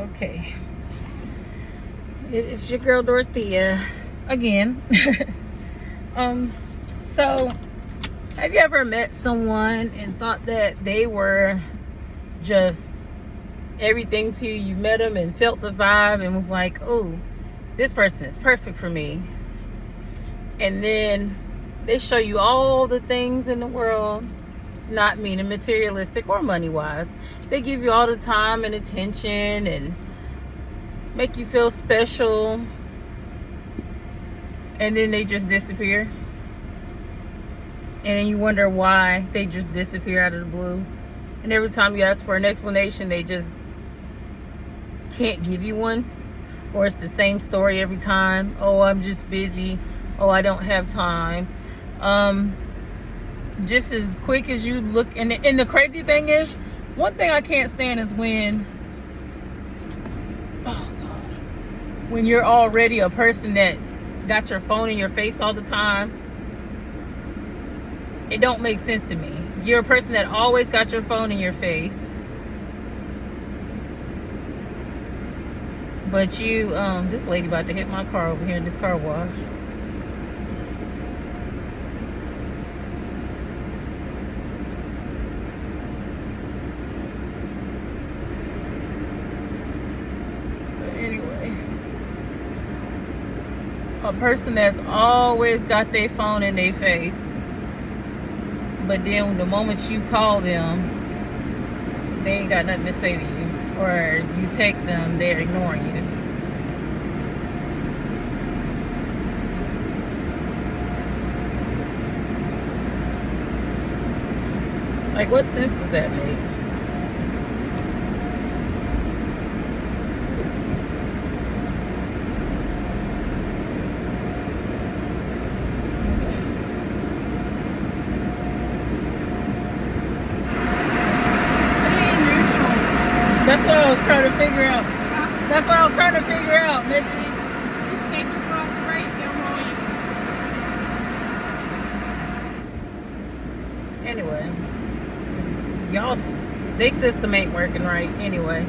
Okay. It's your girl Dorothea again. So have you ever met someone and thought that they were just everything to you? You met them and felt the vibe and was like, oh, this person is perfect for me. And then they show you all the things in the world, not meaning materialistic or money wise. They give you all the time and attention and make you feel special, and then they just disappear. And then you wonder why they just disappear out of the blue. And every time you ask for an explanation, they just can't give you one. Or it's the same story every time. Oh, I'm just busy. Oh, I don't have time. Just as quick as you look. And the crazy thing is, one thing I can't stand is when you're already a person that's got your phone in your face all the time. It don't make sense to me. You're a person that always got your phone in your face, but you this lady about to hit my car over here in this car wash. But anyway, a person that's always got their phone in their face, but then the moment you call them, they ain't got nothing to say to you. Or you text them, they're ignoring you. Like, what sense does that make? That's what I was trying to figure out. That's what I was trying to figure out. Maybe Just take your foot off the brake, they'll roll you. anyway, y'all, they system ain't working right. Anyway,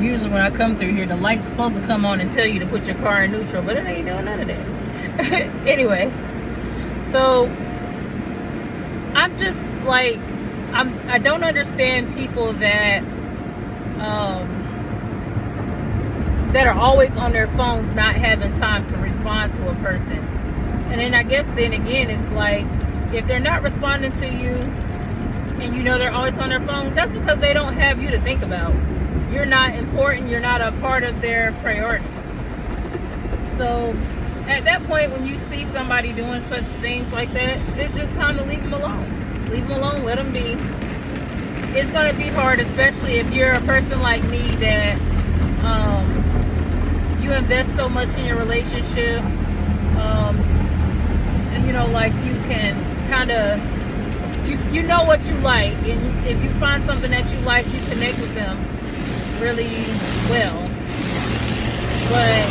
usually when I come through here, the light's supposed to come on and tell you to put your car in neutral, but it ain't doing none of that. Anyway, so I'm just like, I don't understand people that that are always on their phones, not having time to respond to a person. And then I guess then again, it's like, if they're not responding to you and you know they're always on their phone, that's because they don't have you to think about. You're not important. You're not a part of their priorities. So at that point, when you see somebody doing such things like that, it's just time to leave them alone. Leave them alone, let them be. It's going to be hard, especially if you're a person like me that you invest so much in your relationship. And you know, like, you can kind of, you know what you like. And if you find something that you like, you connect with them really well. But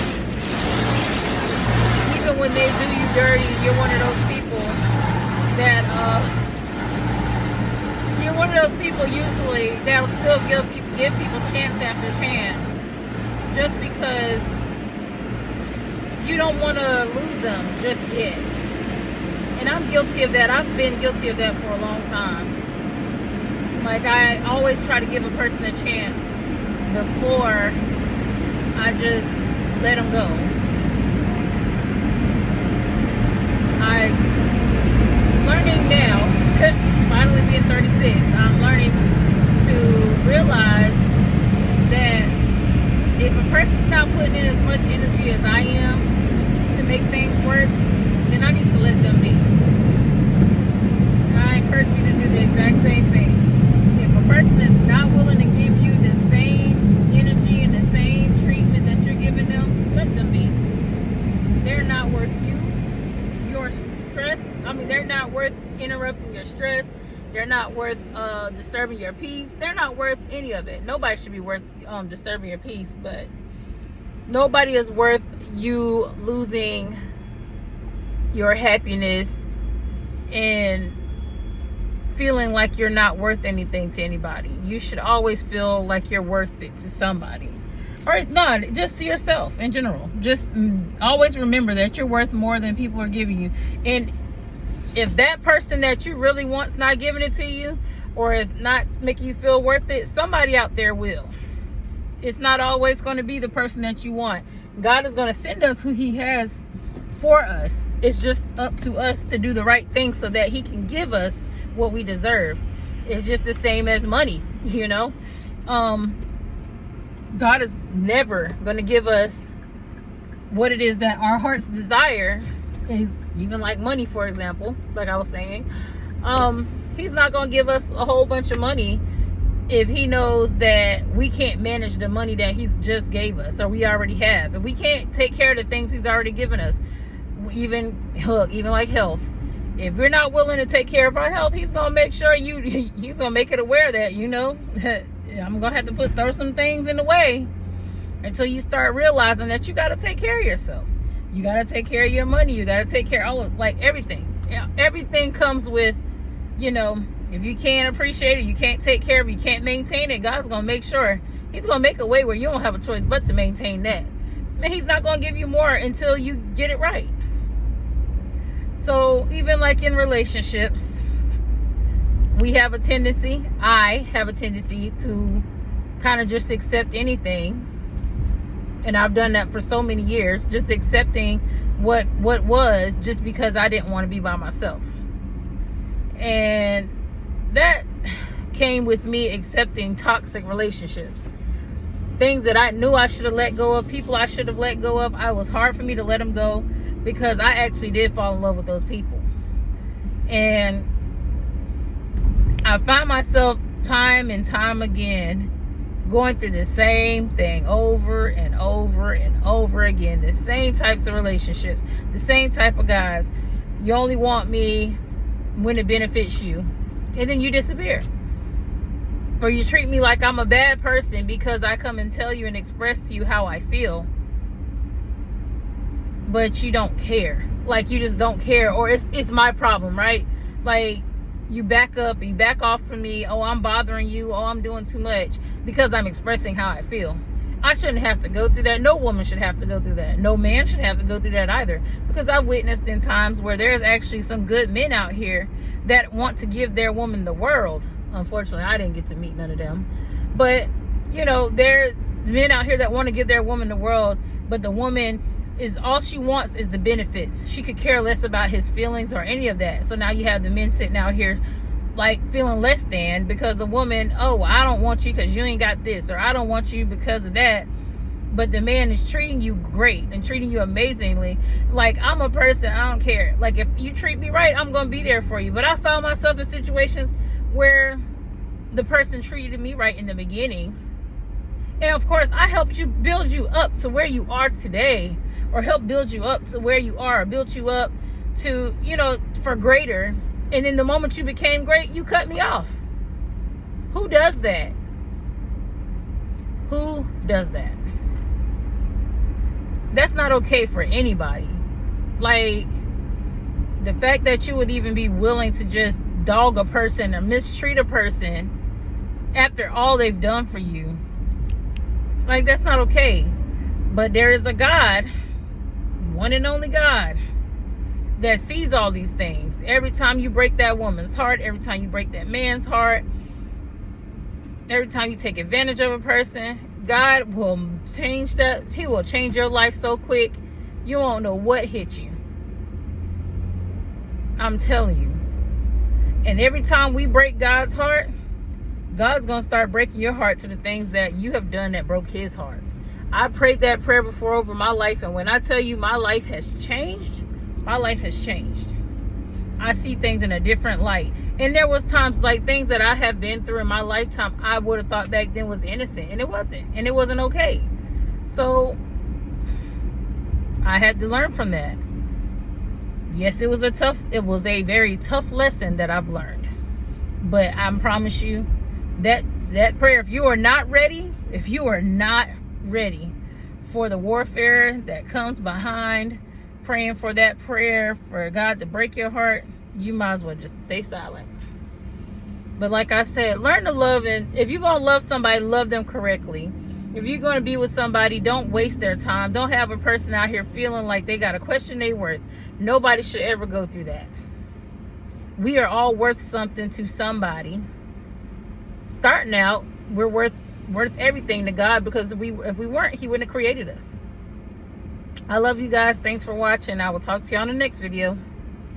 even when they do you dirty, you're one of those people that you're one of those people usually that'll still give people chance after chance, just because you don't want to lose them just yet. And I'm guilty of that. I've been guilty of that for a long time. Like, I always try to give a person a chance before I just let them go. I'm learning now, finally being 36, I'm learning to realize that if a person's not putting in as much energy as I am to make things work, then I need to let them be. And I encourage you to do the exact same thing. If a person is not willing to give you the same energy and the same treatment that you're giving them, let them be. They're not worth your stress. I mean, they're not worth interrupting your stress. They're not worth disturbing your peace. They're not worth any of it. Nobody should be worth disturbing your peace, but nobody is worth you losing your happiness and feeling like you're not worth anything to anybody. You should always feel like you're worth it to somebody. Or not, just to yourself in general. Just always remember that you're worth more than people are giving you. And if that person that you really want's not giving it to you, or is not making you feel worth it, somebody out there will. It's not always going to be the person that you want. God is going to send us who he has for us. It's just up to us to do the right thing so that he can give us what we deserve. It's just the same as money, you know. God is never going to give us what it is that our heart's desire is, even like money, for example, like I was saying. He's not going to give us a whole bunch of money if he knows that we can't manage the money that he's just gave us, or we already have. If we can't take care of the things he's already given us, even like health. If we're not willing to take care of our health, he's going to make sure he's going to make it aware that, you know, I'm going to have to throw some things in the way until you start realizing that you got to take care of yourself. You got to take care of your money. You got to take care of everything. Everything comes with, you know, if you can't appreciate it, you can't take care of it, you can't maintain it, God's going to make sure, he's going to make a way where you don't have a choice but to maintain that. And he's not going to give you more until you get it right. So even like in relationships, I have a tendency to kind of just accept anything. And I've done that for so many years, just accepting what was, just because I didn't want to be by myself. And that came with me accepting toxic relationships. Things that I knew I should have let go of, people I should have let go of. It was hard for me to let them go because I actually did fall in love with those people. And I find myself time and time again going through the same thing over and over and over again. The same types of relationships, the same type of guys. You only want me when it benefits you, and then you disappear. Or you treat me like I'm a bad person because I come and tell you and express to you how I feel, but you don't care. Like, you just don't care. Or it's my problem, right? Like, you back up, you back off from me. Oh, I'm bothering you. Oh, I'm doing too much because I'm expressing how I feel. I shouldn't have to go through that. No woman should have to go through that. No man should have to go through that either. Because I've witnessed in times where there's actually some good men out here that want to give their woman the world. Unfortunately, I didn't get to meet none of them. But, you know, there are men out here that want to give their woman the world, but the woman all she wants is the benefits. She could care less about his feelings or any of that. So now you have the men sitting out here like feeling less than because a woman, oh, I don't want you because you ain't got this, or I don't want you because of that. But the man is treating you great and treating you amazingly. Like, I'm a person, I don't care. Like, if you treat me right, I'm going to be there for you. But I found myself in situations where the person treated me right in the beginning. And of course, I helped you build you up to where you are today, or help build you up to where you are, or built you up to, you know, for greater. And then the moment you became great, you cut me off. Who does that? Who does that? That's not okay for anybody. Like, the fact that you would even be willing to just dog a person or mistreat a person after all they've done for you, like, that's not okay. But there is a God, one and only God, that sees all these things. Every time you break that woman's heart, every time you break that man's heart, every time you take advantage of a person, God will change that. He will change your life so quick, you won't know what hit you. I'm telling you. And every time we break God's heart, God's going to start breaking your heart to the things that you have done that broke his heart. I prayed that prayer before over my life, and when I tell you my life has changed, my life has changed. I see things in a different light. And there was times, like, things that I have been through in my lifetime, I would have thought back then was innocent, and it wasn't. And it wasn't okay. So I had to learn from that. Yes, it was a very tough lesson that I've learned. But I promise you that prayer, if you are not ready for the warfare that comes behind praying for that prayer, for God to break your heart, you might as well just stay silent. But like I said, learn to love, and if you're going to love somebody, love them correctly. If you're going to be with somebody, don't waste their time. Don't have a person out here feeling like they got to question their worth. Nobody should ever go through that. We are all worth something to somebody. Starting out, we're worth everything to God, because if we weren't, he wouldn't have created us. I love you guys. Thanks for watching. I will talk to you on the next video.